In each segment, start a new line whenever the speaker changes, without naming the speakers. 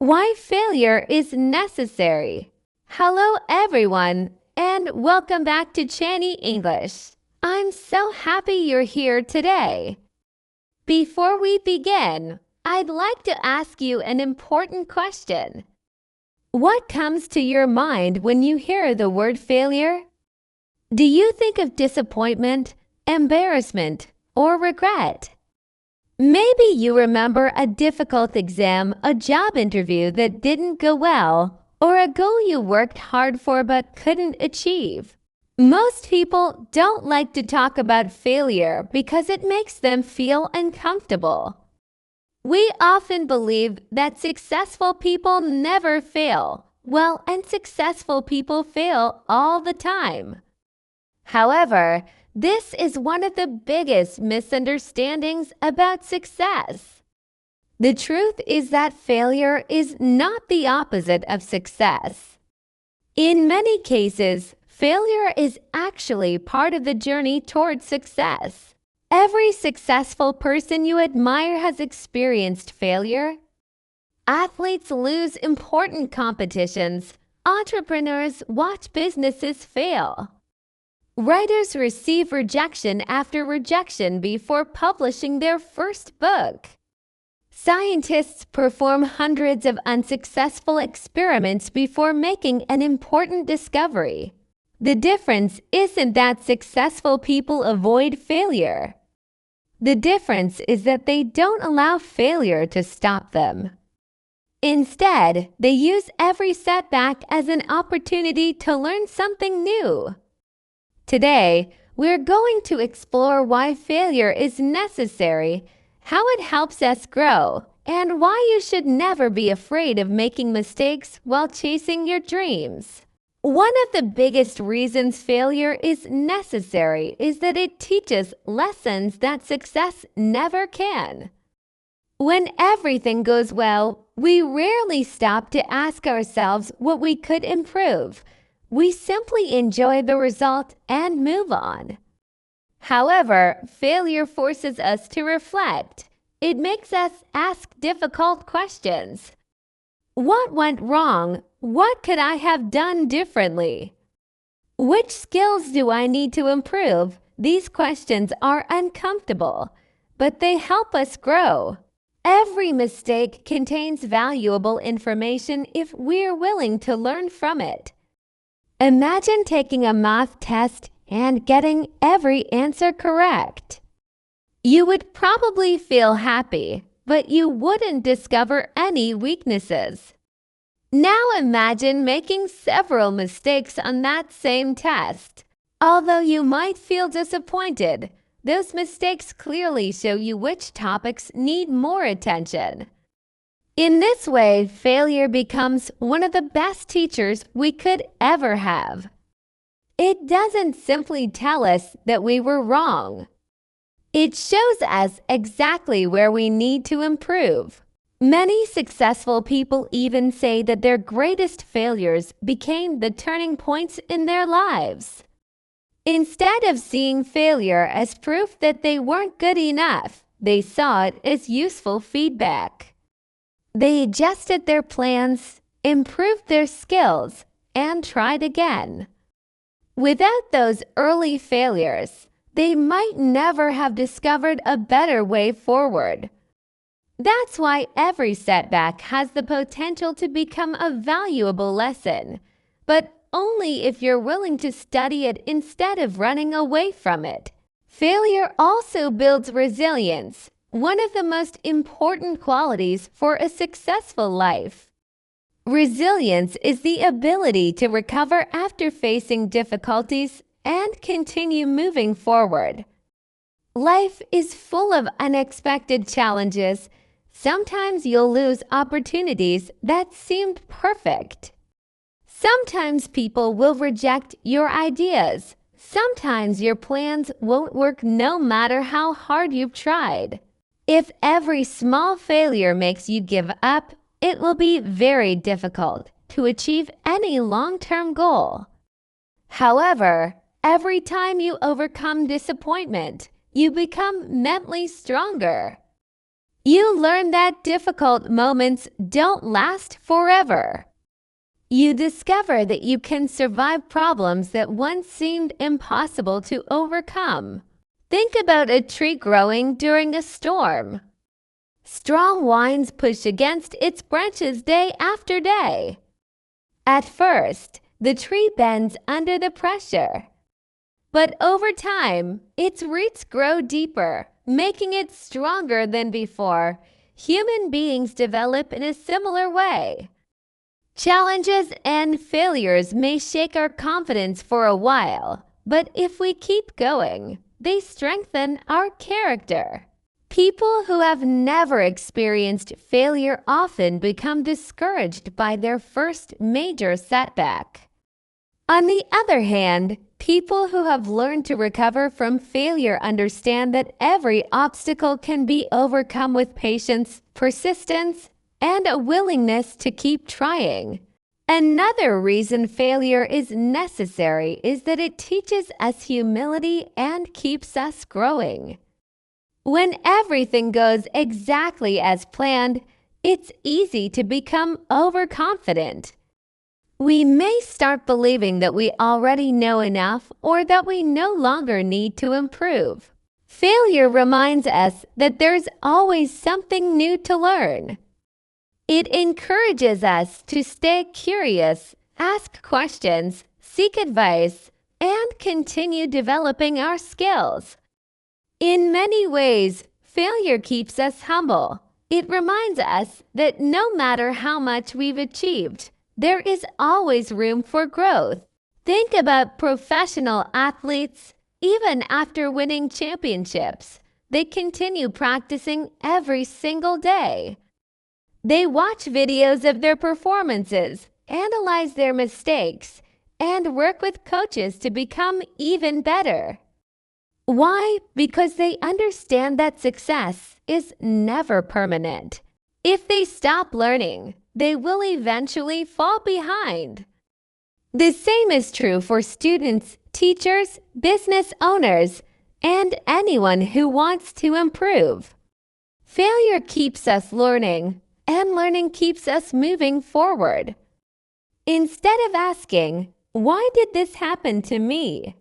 Why failure is necessary. Hello everyone, and welcome back to Channie English. I'm so happy you're here today. Before we begin, I'd like to ask you an important question. What comes to your mind when you hear the word failure? Do you think of disappointment, embarrassment, or regret? Maybe you remember a difficult exam, a job interview that didn't go well, or a goal you worked hard for but couldn't achieve. Most people don't like to talk about failure because it makes them feel uncomfortable. We often believe that successful people never fail, while unsuccessful people fail all the time. However, this is one of the biggest misunderstandings about success. The truth is that failure is not the opposite of success. In many cases, failure is actually part of the journey toward success. Every successful person you admire has experienced failure. Athletes lose important competitions. Entrepreneurs watch businesses fail. Writers receive rejection after rejection before publishing their first book. Scientists perform hundreds of unsuccessful experiments before making an important discovery. The difference isn't that successful people avoid failure. The difference is that they don't allow failure to stop them. Instead, they use every setback as an opportunity to learn something new. Today, we're going to explore why failure is necessary, how it helps us grow, and why you should never be afraid of making mistakes while chasing your dreams. One of the biggest reasons failure is necessary is that it teaches lessons that success never can. When everything goes well, we rarely stop to ask ourselves what we could improve. We simply enjoy the result and move on. However, failure forces us to reflect. It makes us ask difficult questions. What went wrong? What could I have done differently? Which skills do I need to improve? These questions are uncomfortable, but they help us grow. Every mistake contains valuable information if we're willing to learn from it. Imagine taking a math test and getting every answer correct. You would probably feel happy, but you wouldn't discover any weaknesses. Now imagine making several mistakes on that same test. Although you might feel disappointed, those mistakes clearly show you which topics need more attention. In this way, failure becomes one of the best teachers we could ever have. It doesn't simply tell us that we were wrong. It shows us exactly where we need to improve. Many successful people even say that their greatest failures became the turning points in their lives. Instead of seeing failure as proof that they weren't good enough, they saw it as useful feedback. They adjusted their plans, improved their skills, and tried again. Without those early failures, they might never have discovered a better way forward. That's why every setback has the potential to become a valuable lesson, but only if you're willing to study it instead of running away from it. Failure also builds resilience, one of the most important qualities for a successful life. Resilience is the ability to recover after facing difficulties and continue moving forward. Life is full of unexpected challenges. Sometimes you'll lose opportunities that seemed perfect. Sometimes people will reject your ideas. Sometimes your plans won't work no matter how hard you've tried. If every small failure makes you give up, it will be very difficult to achieve any long-term goal. However, every time you overcome disappointment, you become mentally stronger. You learn that difficult moments don't last forever. You discover that you can survive problems that once seemed impossible to overcome. Think about a tree growing during a storm. Strong winds push against its branches day after day. At first, the tree bends under the pressure. But over time, its roots grow deeper, making it stronger than before. Human beings develop in a similar way. Challenges and failures may shake our confidence for a while, but if we keep going, they strengthen our character. People who have never experienced failure often become discouraged by their first major setback. On the other hand, people who have learned to recover from failure understand that every obstacle can be overcome with patience, persistence, and a willingness to keep trying. Another reason failure is necessary is that it teaches us humility and keeps us growing. When everything goes exactly as planned, it's easy to become overconfident. We may start believing that we already know enough or that we no longer need to improve. Failure reminds us that there's always something new to learn. It encourages us to stay curious, ask questions, seek advice, and continue developing our skills. In many ways, failure keeps us humble. It reminds us that no matter how much we've achieved, there is always room for growth. Think about professional athletes. Even after winning championships, they continue practicing every single day. They watch videos of their performances, analyze their mistakes, and work with coaches to become even better. Why? Because they understand that success is never permanent. If they stop learning, they will eventually fall behind. The same is true for students, teachers, business owners, and anyone who wants to improve. Failure keeps us learning, and learning keeps us moving forward. Instead of asking, "Why did this happen to me?"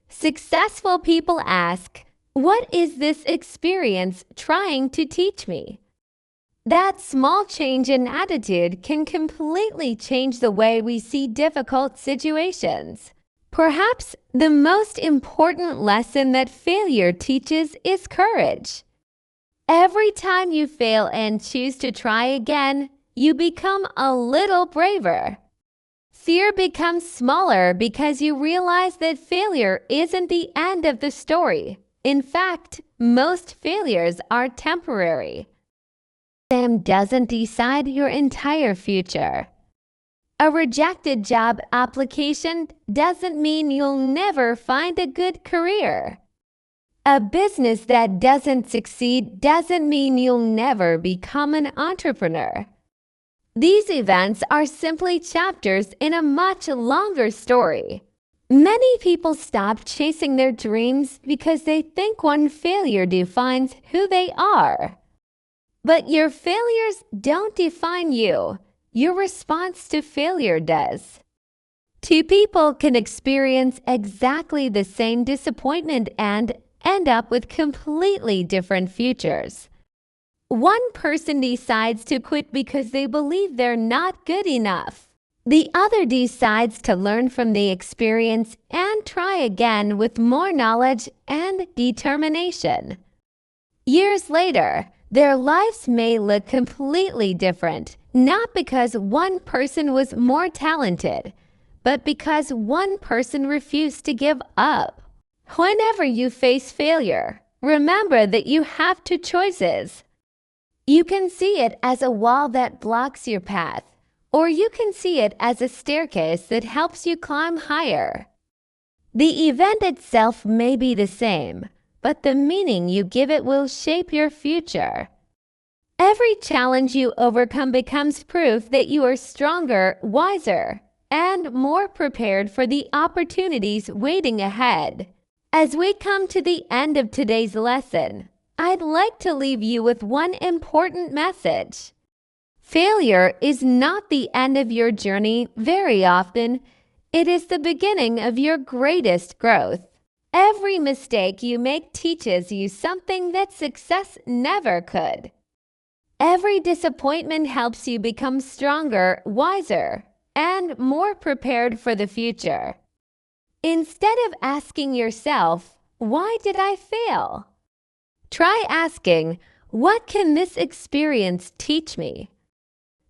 successful people ask, "What is this experience trying to teach me?" That small change in attitude can completely change the way we see difficult situations. Perhaps the most important lesson that failure teaches is courage. Every time you fail and choose to try again, you become a little braver. Fear becomes smaller because you realize that failure isn't the end of the story. In fact, most failures are temporary. Exam doesn't decide your entire future. A rejected job application doesn't mean you'll never find a good career. A business that doesn't succeed doesn't mean you'll never become an entrepreneur. These events are simply chapters in a much longer story. Many people stop chasing their dreams because they think one failure defines who they are. But your failures don't define you. Your response to failure does. Two people can experience exactly the same disappointment and end up with completely different futures. One person decides to quit because they believe they're not good enough. The other decides to learn from the experience and try again with more knowledge and determination. Years later, their lives may look completely different, not because one person was more talented, but because one person refused to give up. Whenever you face failure, remember that you have two choices. You can see it as a wall that blocks your path, or you can see it as a staircase that helps you climb higher. The event itself may be the same, but the meaning you give it will shape your future. Every challenge you overcome becomes proof that you are stronger, wiser, and more prepared for the opportunities waiting ahead. As we come to the end of today's lesson, I'd like to leave you with one important message. Failure is not the end of your journey very often. It is the beginning of your greatest growth. Every mistake you make teaches you something that success never could. Every disappointment helps you become stronger, wiser, and more prepared for the future. Instead of asking yourself, "Why did I fail?" try asking, "What can this experience teach me?"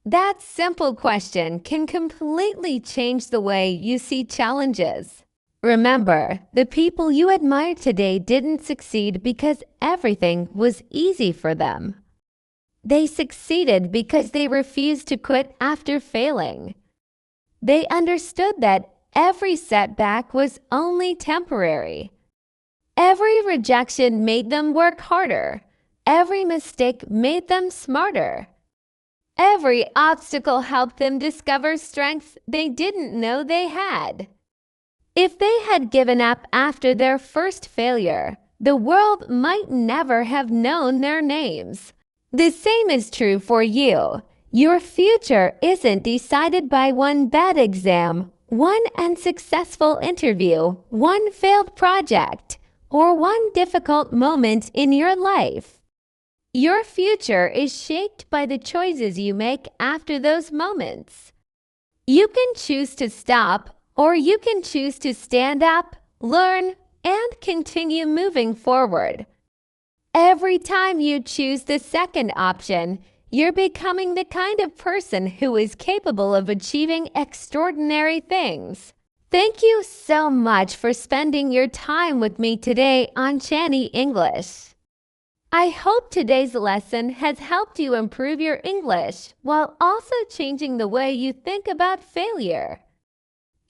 That simple question can completely change the way you see challenges. Remember, the people you admire today didn't succeed because everything was easy for them. They succeeded because they refused to quit after failing. They understood that every setback was only temporary. Every rejection made them work harder. Every mistake made them smarter. Every obstacle helped them discover strengths they didn't know they had. If they had given up after their first failure, the world might never have known their names. The same is true for you. Your future isn't decided by one bad exam, one unsuccessful interview, one failed project, or one difficult moment in your life. Your future is shaped by the choices you make after those moments. You can choose to stop, or you can choose to stand up, learn, and continue moving forward. Every time you choose the second option, you're becoming the kind of person who is capable of achieving extraordinary things. Thank you so much for spending your time with me today on Channie English. I hope today's lesson has helped you improve your English while also changing the way you think about failure.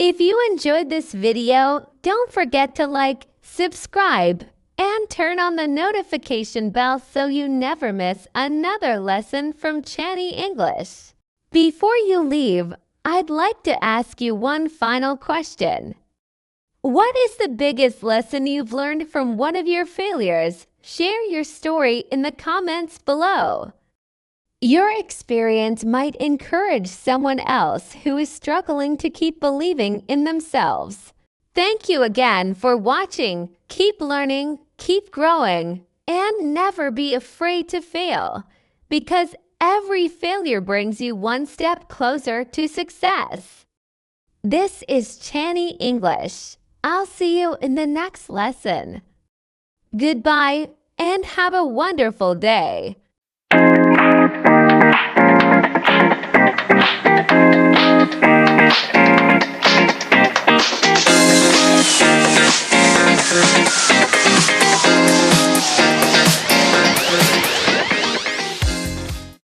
If you enjoyed this video, don't forget to like, subscribe, and turn on the notification bell so you never miss another lesson from Channie English. Before you leave, I'd like to ask you one final question. What is the biggest lesson you've learned from one of your failures? Share your story in the comments below. Your experience might encourage someone else who is struggling to keep believing in themselves. Thank you again for watching. Keep learning, keep growing, and never be afraid to fail, because every failure brings you one step closer to success. This is Channie English. I'll see you in the next lesson. Goodbye and have a wonderful day.